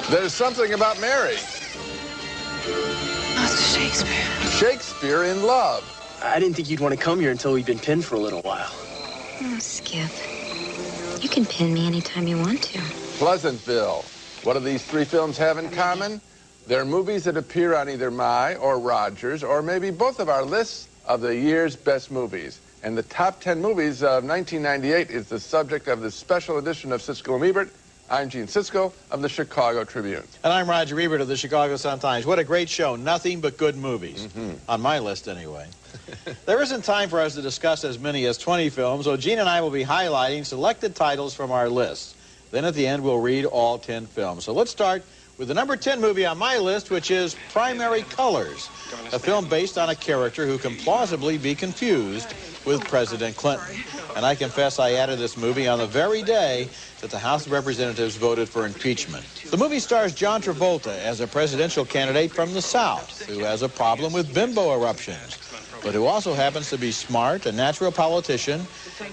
There's something about Mary. Oh, it's Shakespeare. Shakespeare in love. I didn't think you'd want to come here until we'd been pinned for a little while. Oh, Skip. You can pin me anytime you want to. Pleasantville. What do these three films have in common? They're movies that appear on either my or Roger's or maybe both of our lists of the year's best movies. And the top 10 movies of 1998 is the subject of this special edition of Siskel Ebert. I'm Gene Siskel of the Chicago Tribune. And I'm Roger Ebert of the Chicago Sun-Times. What a great show. Nothing but good movies. On my list, anyway. There isn't time for us to discuss as many as 20 films, so Gene and I will be highlighting selected titles from our list. Then at the end, we'll read all 10 films. So let's start with the number 10 movie on my list, which is Primary Colors, a film based on a character who can plausibly be confused with President Clinton. And I confess I added this movie on the very day that the House of Representatives voted for impeachment. The movie stars John Travolta as a presidential candidate from the South who has a problem with bimbo eruptions, but who also happens to be smart, a natural politician,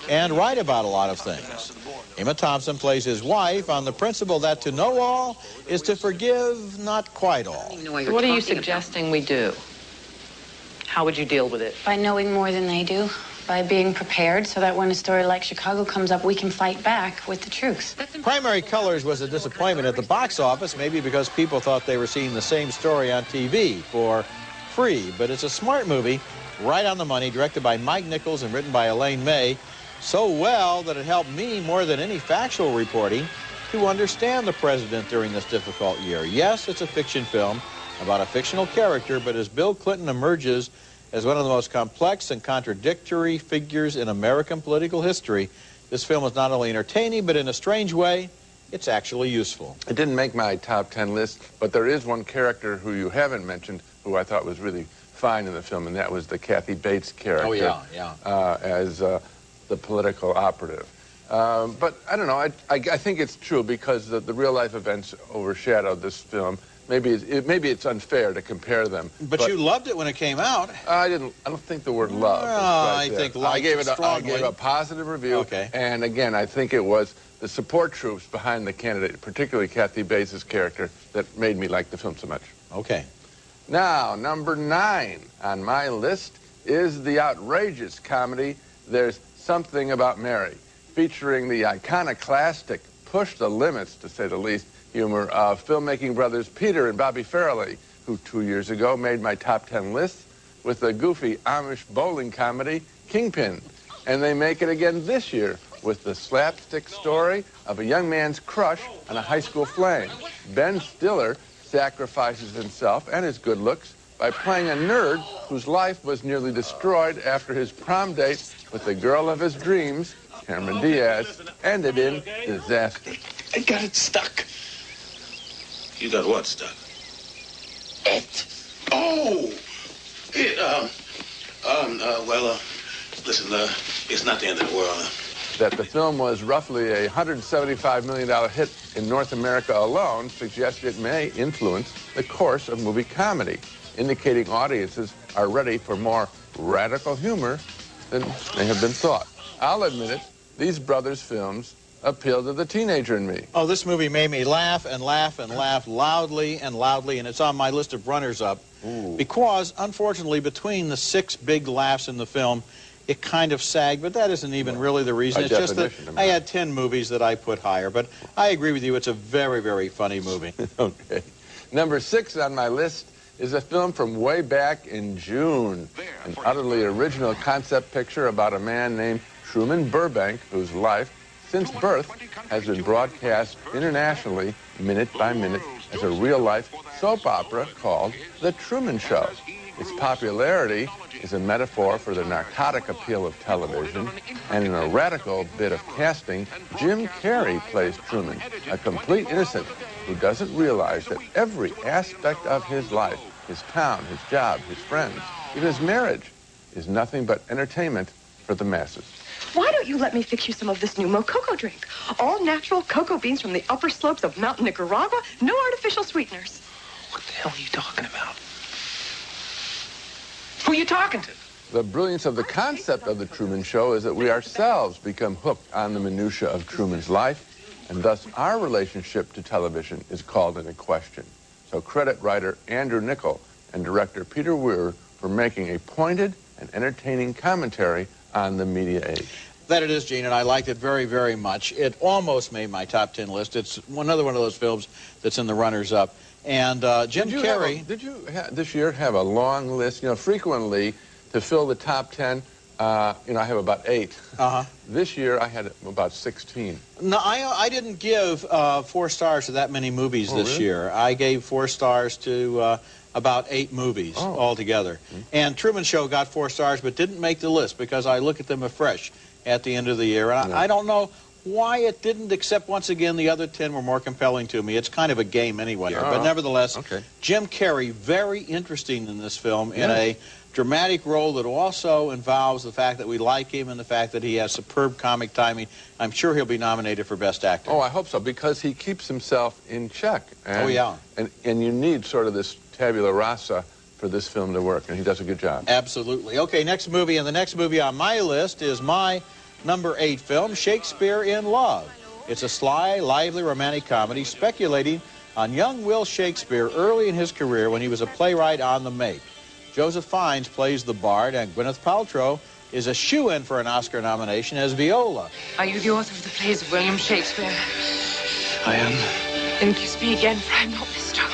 and right about a lot of things. Emma Thompson plays his wife on the principle that to know all is to forgive not quite all. So what are you suggesting we do? How would you deal with it? By knowing more than they do. By being prepared so that when a story like Chicago comes up, we can fight back with the truth. Primary Colors was a disappointment at the box office, maybe because people thought they were seeing the same story on TV for free. But it's a smart movie, right on the money, directed by Mike Nichols and written by Elaine May, so well that it helped me more than any factual reporting to understand the president during this difficult year. Yes, it's a fiction film about a fictional character, but as Bill Clinton emerges as one of the most complex and contradictory figures in American political history, this film is not only entertaining, but in a strange way, it's actually useful. It didn't make my top 10 list, but there is one character who you haven't mentioned who I thought was really fine in the film, and that was the Kathy Bates character. Oh, yeah. As the political operative. But I don't know, I think it's true because the real-life events overshadowed this film. Maybe it's unfair to compare them. But you loved it when it came out. I don't think the word love. I think I gave it a positive review. Okay. And again, I think it was the support troops behind the candidate, particularly Kathy Bates' character, that made me like the film so much. Okay. Now, number 9 on my list is the outrageous comedy There's Something About Mary, featuring the iconoclastic, push the limits, to say the least, humor of filmmaking brothers Peter and Bobby Farrelly, who 2 years ago made my top 10 list with the goofy Amish bowling comedy Kingpin. And they make it again this year with the slapstick story of a young man's crush on a high school flame. Ben Stiller sacrifices himself and his good looks by playing a nerd whose life was nearly destroyed after his prom date with the girl of his dreams, Cameron Diaz, ended in disaster. I got it stuck. You got what stuck? It. Oh! It, listen, it's not the end of the world. That the film was roughly a $175 million hit in North America alone suggests it may influence the course of movie comedy, indicating audiences are ready for more radical humor than may have been thought. I'll admit it, these brothers' films appeal to the teenager in me. Oh, this movie made me laugh and laugh and laugh loudly and loudly, and it's on my list of runners-up because, unfortunately, between the 6 big laughs in the film, it kind of sagged, but that isn't even really the reason. It's just that I had 10 movies that I put higher, but I agree with you, it's a very, very funny movie. Okay. Number 6 on my list is a film from way back in June, an utterly original concept picture about a man named Truman Burbank, whose life since birth has been broadcast internationally, minute by minute, as a real-life soap opera called The Truman Show. Its popularity is a metaphor for the narcotic appeal of television, and in a radical bit of casting, Jim Carrey plays Truman, a complete innocent who doesn't realize that every aspect of his life, his town, his job, his friends, even his marriage, is nothing but entertainment for the masses. Why don't you let me fix you some of this new Mococo drink? All natural cocoa beans from the upper slopes of Mountain Nicaragua, no artificial sweeteners. What the hell are you talking about? Who are you talking to? The brilliance of the concept of the Truman Show is that we ourselves become hooked on the minutia of Truman's life, and thus our relationship to television is called into question. So credit writer Andrew Niccol and director Peter Weir for making a pointed and entertaining commentary on the media age. That it is, Gene, and I liked it very, very much. It almost made my top 10 list. It's another one of those films that's in the runners-up. And Jim Carrey... Did you this year have a long list? You know, frequently, to fill the top 10, you know, I have about 8. Uh-huh. This year, I had about 16. No, I didn't give 4 stars to that many movies this really? year. I gave 4 stars to about 8 movies altogether. Mm-hmm. And Truman Show got 4 stars, but didn't make the list because I look at them afresh at the end of the year. And I don't know why it didn't, except once again the other 10 were more compelling to me. It's kind of a game anyway. But nevertheless, Jim Carrey, very interesting in this film, in a dramatic role that also involves the fact that we like him and the fact that he has superb comic timing. I'm sure he'll be nominated for Best Actor. Oh, I hope so, because he keeps himself in check. And, oh, yeah. And you need sort of this tabula rasa for this film to work, and he does a good job. Absolutely. Okay, next movie, and the next movie on my list is my number 8 film, Shakespeare in Love. It's a sly, lively romantic comedy speculating on young Will Shakespeare early in his career when he was a playwright on the make. Joseph Fiennes plays the bard, and Gwyneth Paltrow is a shoo-in for an Oscar nomination as Viola. Are you the author of the plays of William Shakespeare? I am. Then kiss me again, for I'm not mistook.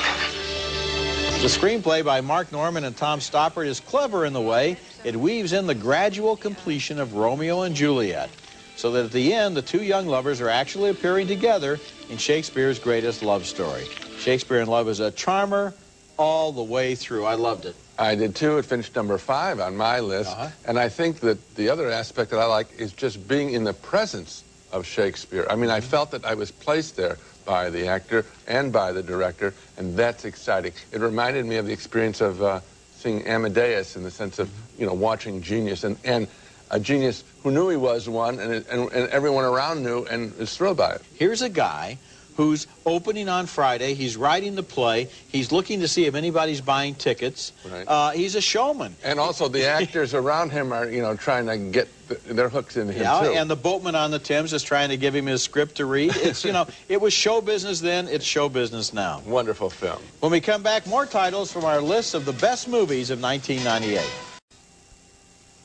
The screenplay by Mark Norman and Tom Stoppard is clever in the way it weaves in the gradual completion of Romeo and Juliet, so that at the end, the 2 young lovers are actually appearing together in Shakespeare's greatest love story. Shakespeare in Love is a charmer all the way through. I loved it. I did too. It finished number 5 on my list. And I think that the other aspect that I like is just being in the presence of Shakespeare. I mean, I felt that I was placed there by the actor and by the director, and that's exciting. It reminded me of the experience of seeing Amadeus, in the sense of, you know, watching genius, and a genius who knew he was one, and everyone around knew and is thrilled by it. Here's a guy who's opening on Friday. He's writing the play. He's looking to see if anybody's buying tickets. Right. He's a showman. And also the actors around him are, you know, trying to get their hooks into him, too. And the boatman on the Thames is trying to give him his script to read. It's, you know, it was show business then, it's show business now. Wonderful film. When we come back, more titles from our list of the best movies of 1998.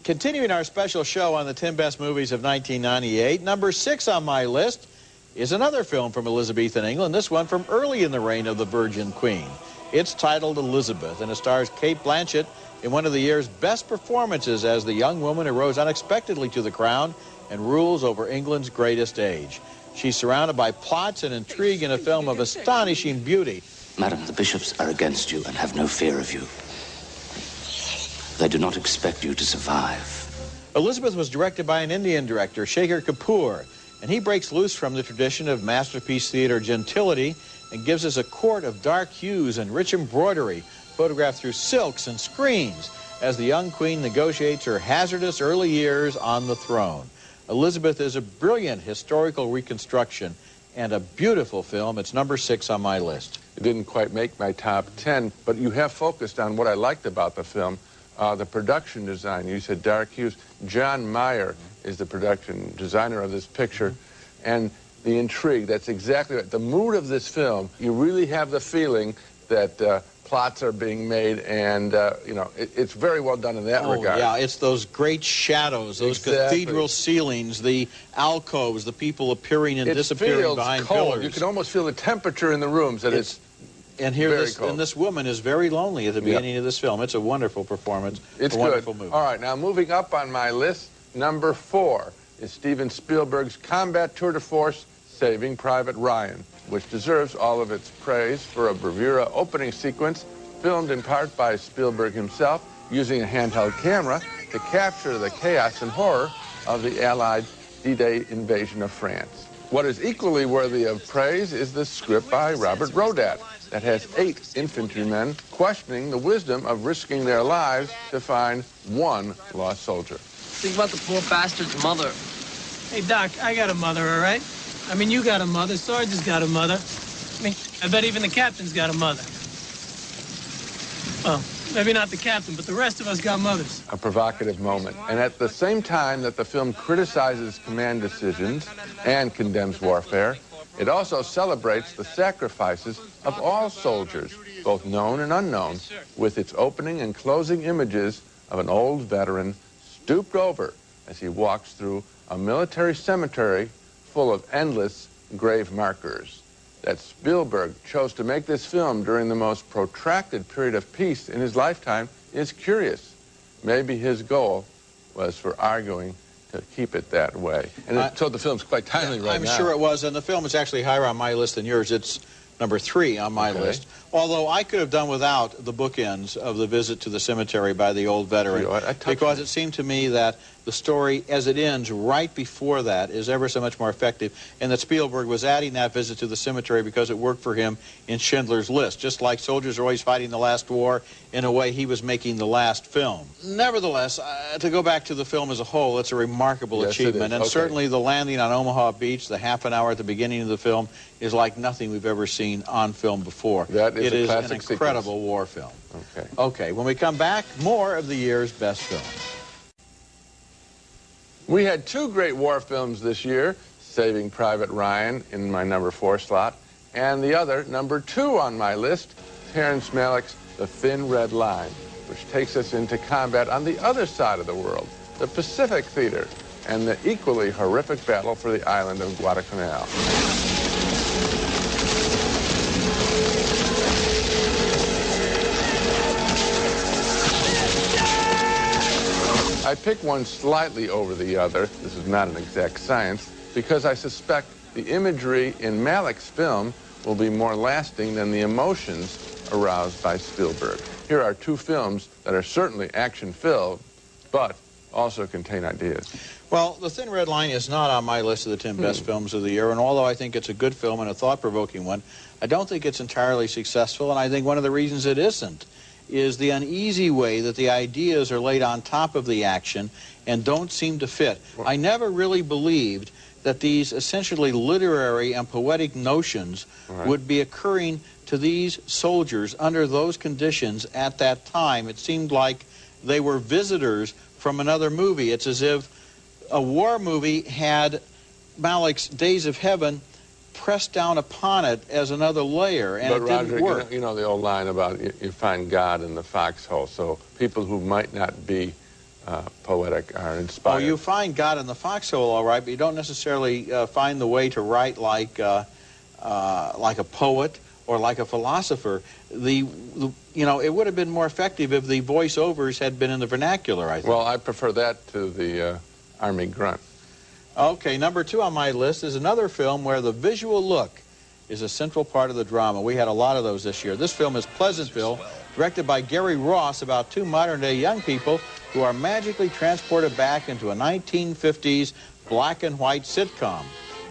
Continuing our special show on the 10 best movies of 1998, number 6 on my list is another film from Elizabethan England, this one from early in the reign of the Virgin Queen. It's titled Elizabeth, and it stars Cate Blanchett in one of the year's best performances as the young woman who rose unexpectedly to the crown and rules over England's greatest age. She's surrounded by plots and intrigue in a film of astonishing beauty. Madam, the bishops are against you and have no fear of you. They do not expect you to survive. Elizabeth was directed by an Indian director, Shekhar Kapoor, and he breaks loose from the tradition of masterpiece theater gentility and gives us a court of dark hues and rich embroidery, photographed through silks and screens, as the young queen negotiates her hazardous early years on the throne. Elizabeth is a brilliant historical reconstruction and a beautiful film. It's number 6 on my list. It didn't quite make my top 10, but you have focused on what I liked about the film. The production design. You said dark hues. John Mayer is the production designer of this picture. And the intrigue, that's exactly right. The mood of this film, you really have the feeling that plots are being made, and, you know, it's very well done in that regard. Yeah, it's those great shadows, those cathedral ceilings, the alcoves, the people appearing and disappearing behind pillars. You can almost feel the temperature in the rooms. And here, this woman is very lonely at the beginning of this film. It's a wonderful performance. It's a wonderful movie. All right, now moving up on my list, number 4 is Steven Spielberg's combat tour de force, Saving Private Ryan, which deserves all of its praise for a bravura opening sequence filmed in part by Spielberg himself, using a handheld camera to capture the chaos and horror of the Allied D-Day invasion of France. What is equally worthy of praise is the script by Robert Rodat that has 8 infantrymen questioning the wisdom of risking their lives to find one lost soldier. Think about the poor bastard's mother. Hey, Doc, I got a mother, all right? I mean, you got a mother, Sarge has got a mother. I mean, I bet even the captain's got a mother. Well, maybe not the captain, but the rest of us got mothers. A provocative moment. And at the same time that the film criticizes command decisions and condemns warfare, it also celebrates the sacrifices of all soldiers, both known and unknown, with its opening and closing images of an old veteran stooped over as he walks through a military cemetery full of endless grave markers. That Spielberg chose to make this film during the most protracted period of peace in his lifetime is curious. Maybe his goal was for arguing to keep it that way. And so the film's quite timely right now. I'm sure it was, and the film is actually higher on my list than yours. It's number 3 on my list. Although I could have done without the bookends of the visit to the cemetery by the old veteran, because it seemed to me that the story, as it ends right before that, is ever so much more effective, and that Spielberg was adding that visit to the cemetery because it worked for him in Schindler's List. Just like soldiers are always fighting the last war, in a way he was making the last film. Nevertheless, to go back to the film as a whole, it's a remarkable achievement, and certainly the landing on Omaha Beach, the half an hour at the beginning of the film, is like nothing we've ever seen on film before. It is an incredible war film. Okay, when we come back, more of the year's best film. We had 2 great war films this year, Saving Private Ryan in my number 4 slot, and the other, number 2 on my list, Terrence Malick's The Thin Red Line, which takes us into combat on the other side of the world, the Pacific Theater, and the equally horrific battle for the island of Guadalcanal. I pick one slightly over the other, this is not an exact science, because I suspect the imagery in Malick's film will be more lasting than the emotions aroused by Spielberg. Here are 2 films that are certainly action-filled, but also contain ideas. Well, The Thin Red Line is not on my list of the 10 best films of the year, and although I think it's a good film and a thought-provoking one, I don't think it's entirely successful, and I think one of the reasons it isn't is the uneasy way that the ideas are laid on top of the action and don't seem to fit. I never really believed that these essentially literary and poetic notions would be occurring to these soldiers under those conditions at that time. It seemed like they were visitors from another movie. It's as if a war movie had Malick's Days of Heaven pressed down upon it as another layer, and but it didn't Roger, work. You know the old line about you find God in the foxhole, so people who might not be poetic are inspired. Oh, you find God in the foxhole, all right, but you don't necessarily find the way to write like a poet or like a philosopher. You know, it would have been more effective if the voiceovers had been in the vernacular, I think. Well, I prefer that to the Army grunt. Okay, number 2 on my list is another film where the visual look is a central part of the drama. We had a lot of those this year. This film is Pleasantville, directed by Gary Ross, about 2 modern-day young people who are magically transported back into a 1950s black and white sitcom.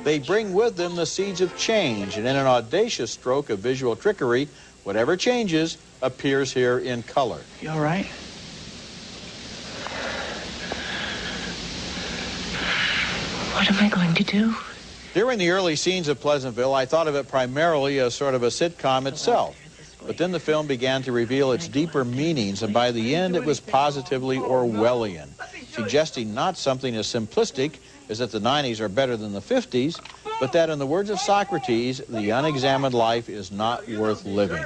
They bring with them the seeds of change, and in an audacious stroke of visual trickery, whatever changes appears here in color. You all right? What am I going to do? During the early scenes of Pleasantville, I thought of it primarily as sort of a sitcom itself. But then the film began to reveal its deeper meanings, and by the end it was positively Orwellian, suggesting not something as simplistic as that the 90s are better than the 50s, but that in the words of Socrates, the unexamined life is not worth living.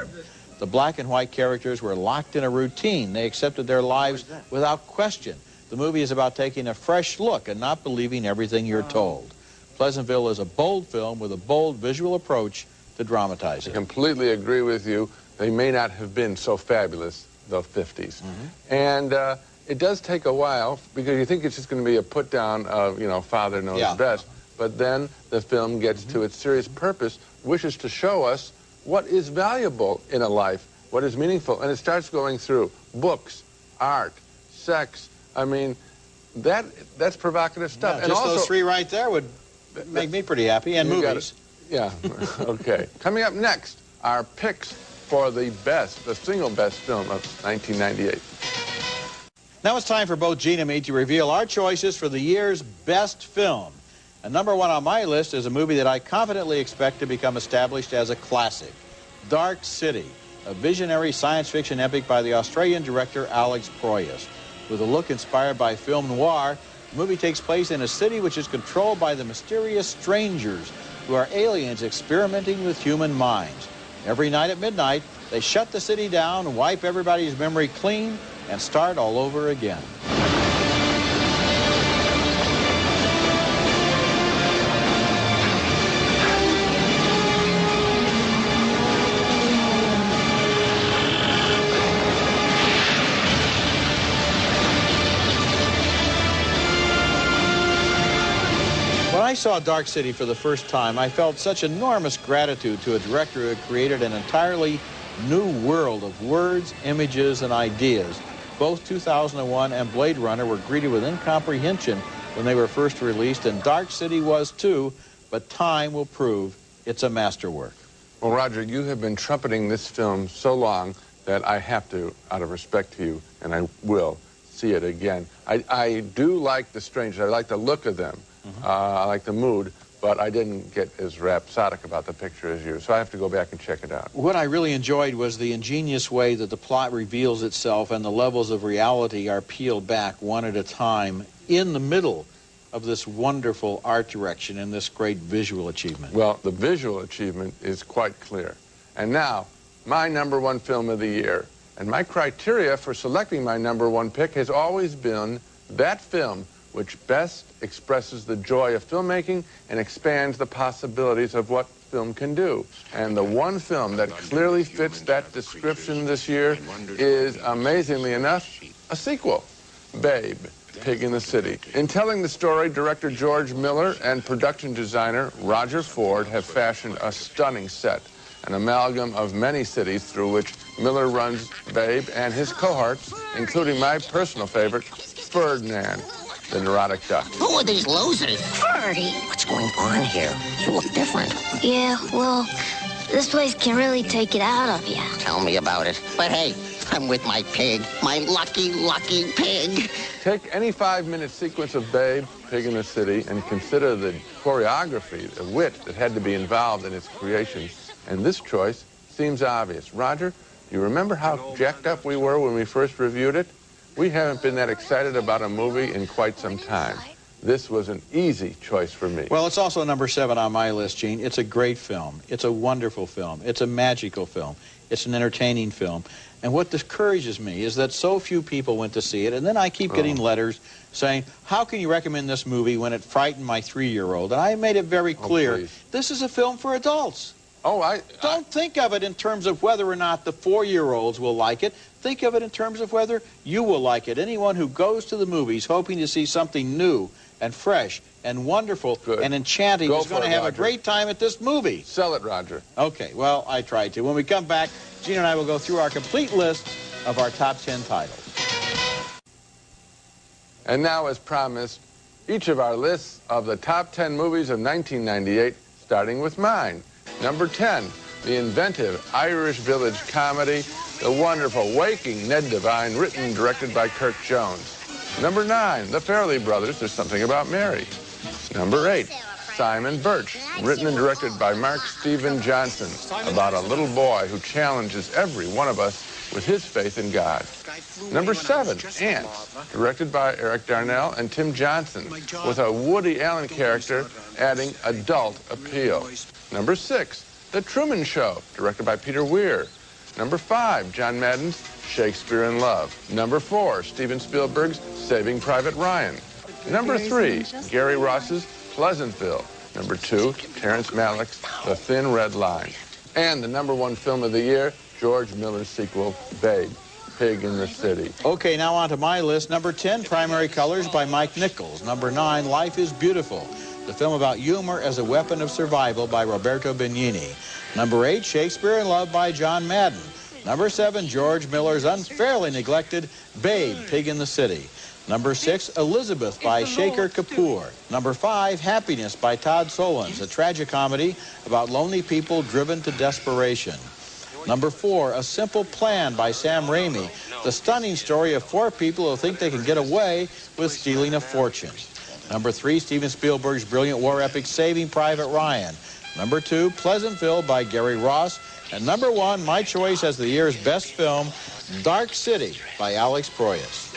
The black and white characters were locked in a routine. They accepted their lives without question. The movie is about taking a fresh look and not believing everything you're told. Pleasantville is a bold film with a bold visual approach to dramatizing. I completely agree with you. They may not have been so fabulous, the 50s. And it does take a while, because you think it's just going to be a put-down of, you know, father knows best. But then the film gets to its serious purpose, wishes to show us what is valuable in a life, what is meaningful. And it starts going through books, art, sex. I mean, that's provocative stuff. Yeah, and just also, those three right there would make me pretty happy. And movies. Yeah, okay. Coming up next, our picks for the single best film of 1998. Now it's time for both Gene and me to reveal our choices for the year's best film. And number one on my list is a movie that I confidently expect to become established as a classic, Dark City, a visionary science fiction epic by the Australian director Alex Proyas. With a look inspired by film noir, the movie takes place in a city which is controlled by the mysterious strangers, who are aliens experimenting with human minds. Every night at midnight, they shut the city down, wipe everybody's memory clean, and start all over again. When I saw Dark City for the first time, I felt such enormous gratitude to a director who had created an entirely new world of words, images, and ideas. Both 2001 and Blade Runner were greeted with incomprehension when they were first released, and Dark City was too, but time will prove it's a masterwork. Well, Roger, you have been trumpeting this film so long that I have to, out of respect to you, and I will see it again. I do like the strangers. I like the look of them. I like the mood, but I didn't get as rhapsodic about the picture as you, so I have to go back and check it out. What I really enjoyed was the ingenious way that the plot reveals itself and the levels of reality are peeled back one at a time in the middle of this wonderful art direction and this great visual achievement. Well, the visual achievement is quite clear. And now, my number one film of the year. And my criteria for selecting my number one pick has always been that film which best expresses the joy of filmmaking and expands the possibilities of what film can do. And the one film that clearly fits that description this year is, amazingly enough, a sequel, Babe, Pig in the City. In telling the story, director George Miller and production designer Roger Ford have fashioned a stunning set, an amalgam of many cities through which Miller runs Babe and his cohorts, including my personal favorite, Ferdinand, the neurotic duck. Who are these losers? Ferdy. What's going on here? You look different. Yeah, well, this place can really take it out of you. Tell me about it. But hey, I'm with my pig. My lucky, lucky pig. Take any 5-minute sequence of Babe, Pig in the City, and consider the choreography, the wit that had to be involved in its creation. And this choice seems obvious. Roger, do you remember how jacked up we were when we first reviewed it? We haven't been that excited about a movie in quite some time. This was an easy choice for me. Well, it's also number 7 on my list, Gene. It's a great film. It's a wonderful film. It's a magical film. It's an entertaining film. And what discourages me is that so few people went to see it, and then I keep getting letters saying, how can you recommend this movie when it frightened my 3-year-old? And I made it very clear, this is a film for adults. Don't think of it in terms of whether or not the 4-year-olds will like it. Think of it in terms of whether you will like it. Anyone who goes to the movies hoping to see something new and fresh and wonderful and enchanting is going to have a great time at this movie. Sell it, Roger. Okay, well, I tried to. When we come back, Gene and I will go through our complete list of our top 10 titles. And now, as promised, each of our lists of the top 10 movies of 1998, starting with mine. Number 10, the inventive Irish village comedy, the wonderful Waking Ned Devine, written and directed by Kirk Jones. Number 9, the Farrelly Brothers, There's Something About Mary. Number 8, Simon Birch, written and directed by Mark Steven Johnson, about a little boy who challenges every one of us with his faith in God. Number 7, Antz, directed by Eric Darnell and Tim Johnson, with a Woody Allen character adding adult appeal. Number 6, The Truman Show, directed by Peter Weir. Number 5, John Madden's Shakespeare in Love. Number 4, Steven Spielberg's Saving Private Ryan. Number 3, Gary Ross's Pleasantville. Number 2, Terrence Malick's The Thin Red Line. And the number 1 film of the year, George Miller's sequel, Babe, Pig in the City. Okay, now on to my list. Number 10, Primary Colors by Mike Nichols. Number 9, Life is Beautiful, the film about humor as a weapon of survival by Roberto Benigni. Number 8, Shakespeare in Love by John Madden. Number 7, George Miller's unfairly neglected Babe, Pig in the City. Number 6, Elizabeth by Shaker Kapoor. Number 5, Happiness by Todd Solondz, a tragicomedy about lonely people driven to desperation. Number 4, A Simple Plan by Sam Raimi, the stunning story of 4 people who think they can get away with stealing a fortune. Number 3, Steven Spielberg's brilliant war epic Saving Private Ryan. Number 2, Pleasantville by Gary Ross. And number 1, my choice as the year's best film, Dark City by Alex Proyas.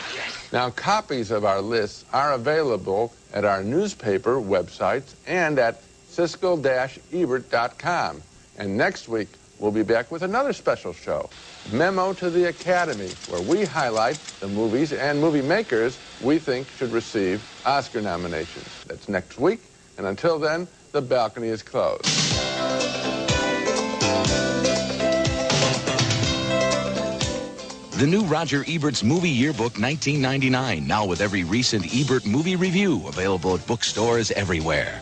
Now, copies of our lists are available at our newspaper websites and at Siskel-Ebert.com. And next week, we'll be back with another special show, Memo to the Academy, where we highlight the movies and movie makers we think should receive Oscar nominations. That's next week, and until then, the balcony is closed. The new Roger Ebert's Movie Yearbook 1999, now with every recent Ebert movie review available at bookstores everywhere.